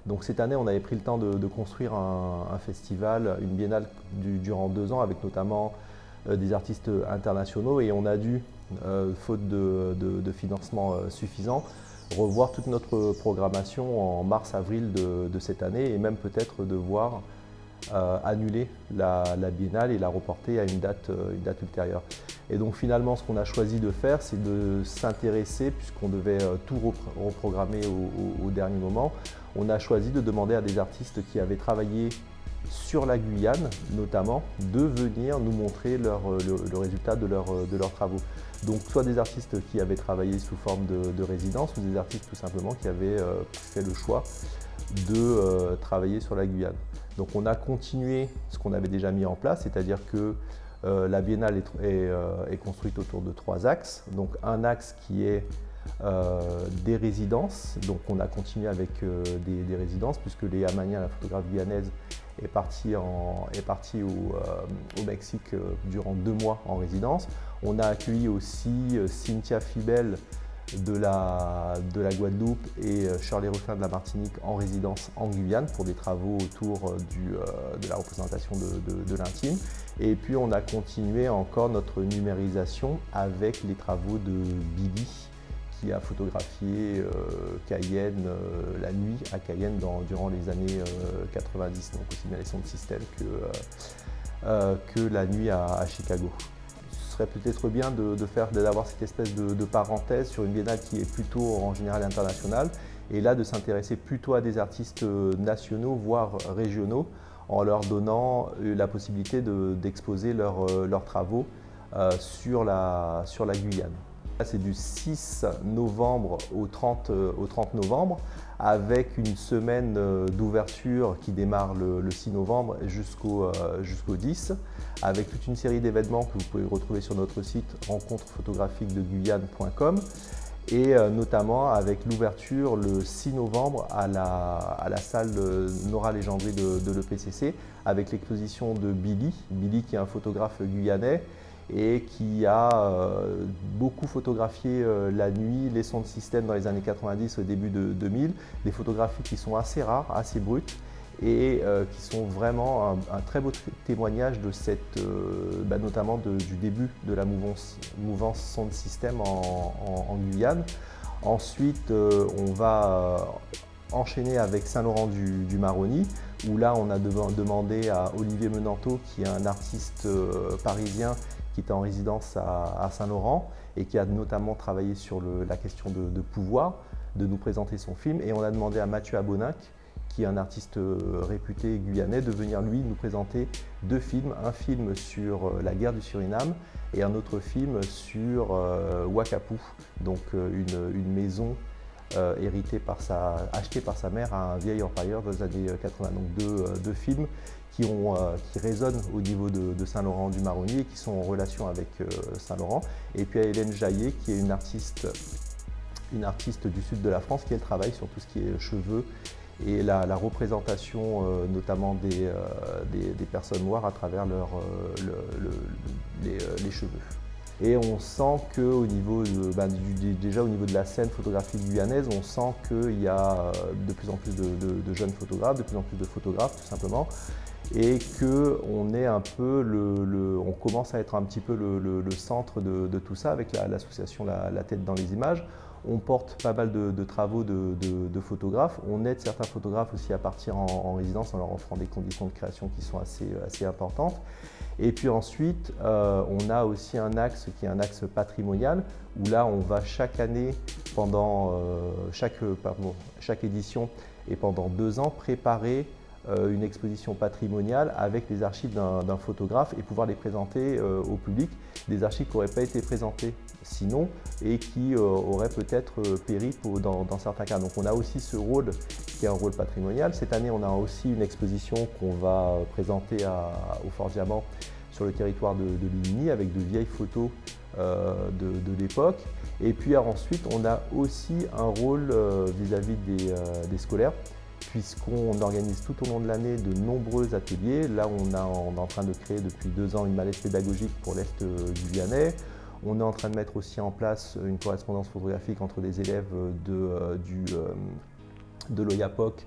Donc cette année, on avait pris le temps de construire un festival, une biennale durant 2 ans, avec notamment des artistes internationaux, et on a dû, faute de financement suffisant, revoir toute notre programmation en mars-avril de cette année, et même peut-être devoir annuler la biennale et la reporter à une date ultérieure. Et donc finalement, ce qu'on a choisi de faire, c'est de s'intéresser, puisqu'on devait tout reprogrammer au dernier moment, on a choisi de demander à des artistes qui avaient travaillé sur la Guyane, notamment, de venir nous montrer le résultat de leurs travaux. Donc soit des artistes qui avaient travaillé sous forme de résidence, ou des artistes tout simplement qui avaient fait le choix de travailler sur la Guyane. Donc on a continué ce qu'on avait déjà mis en place, c'est-à-dire que la biennale est construite autour de 3 axes. Donc un axe qui est des résidences, donc on a continué avec des résidences, puisque Léa Magnin, la photographe guyanaise, est partie au Mexique durant 2 mois en résidence. On a accueilli aussi Cynthia Fibel de la Guadeloupe et Shirley Ruffin de la Martinique en résidence en Guyane pour des travaux autour de la représentation de l'intime. Et puis on a continué encore notre numérisation avec les travaux de Billy, qui a photographié Cayenne, la nuit à Cayenne durant les années 90, donc aussi bien les sound systems que la nuit à Chicago. Ce serait peut-être bien d'avoir cette espèce de parenthèse sur une biennale qui est plutôt en général internationale, et là de s'intéresser plutôt à des artistes nationaux, voire régionaux, en leur donnant la possibilité d'exposer leurs travaux sur la Guyane. C'est du 6 novembre au 30 novembre, avec une semaine d'ouverture qui démarre le 6 novembre jusqu'au 10, avec toute une série d'événements que vous pouvez retrouver sur notre site rencontrephotografiquedeguyane.com, et notamment avec l'ouverture le 6 novembre à la salle Nora Légendry de l'EPCC, avec l'exposition de Billy qui est un photographe guyanais et qui a beaucoup photographié la nuit, les sound systems dans les années 90, au début de 2000, des photographies qui sont assez rares, assez brutes, et qui sont vraiment un très beau témoignage de notamment du début de la mouvance sound system en Guyane. Ensuite, on va enchaîner avec Saint-Laurent-du-Maroni, où là on a demandé à Olivier Menanteau, qui est un artiste parisien qui était en résidence à Saint-Laurent et qui a notamment travaillé sur la question de pouvoir, de nous présenter son film. Et on a demandé à Mathieu Aboninck, qui est un artiste réputé guyanais, de venir lui nous présenter 2 films, un film sur la guerre du Suriname et un autre film sur Wakapou, donc une maison achetée par sa mère à un vieil empire dans les années 80. Donc deux films qui résonnent au niveau de Saint-Laurent-du-Maroni et qui sont en relation avec Saint-Laurent. Et puis à Hélène Jaillet, qui est une artiste du sud de la France, qui elle travaille sur tout ce qui est cheveux et la représentation notamment des personnes noires à travers les cheveux. Et on sent qu'au niveau déjà au niveau de la scène photographique guyanaise, on sent qu'il y a de plus en plus de jeunes photographes, de plus en plus de photographes tout simplement, et on commence à être un petit peu le centre de tout ça avec l'association la tête dans les images. On porte pas mal de travaux de photographes. On aide certains photographes aussi à partir en résidence en leur offrant des conditions de création qui sont assez importantes. Et puis ensuite, on a aussi un axe qui est un axe patrimonial, où là on va chaque année, pendant chaque édition et pendant 2 ans, préparer une exposition patrimoniale avec les archives d'un photographe et pouvoir les présenter au public, des archives qui n'auraient pas été présentées sinon et qui auraient peut-être péri dans certains cas. Donc on a aussi ce rôle qui est un rôle patrimonial. Cette année, on a aussi une exposition qu'on va présenter au Fort Diamant sur le territoire de Lumini avec de vieilles photos de l'époque. Et puis ensuite, on a aussi un rôle vis-à-vis des scolaires, puisqu'on organise tout au long de l'année de nombreux ateliers. Là, on est en train de créer depuis 2 ans une mallette pédagogique pour l'Est guyanais. On est en train de mettre aussi en place une correspondance photographique entre des élèves de l'OIAPOC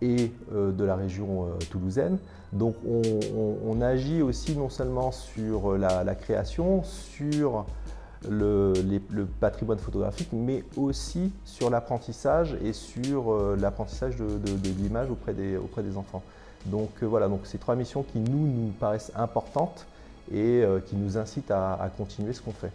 et de la région toulousaine. Donc on agit aussi non seulement sur la création, sur le patrimoine photographique, mais aussi sur l'apprentissage et sur l'apprentissage de l'image auprès des enfants. Donc voilà, donc ces 3 missions qui nous paraissent importantes et qui nous incitent à continuer ce qu'on fait.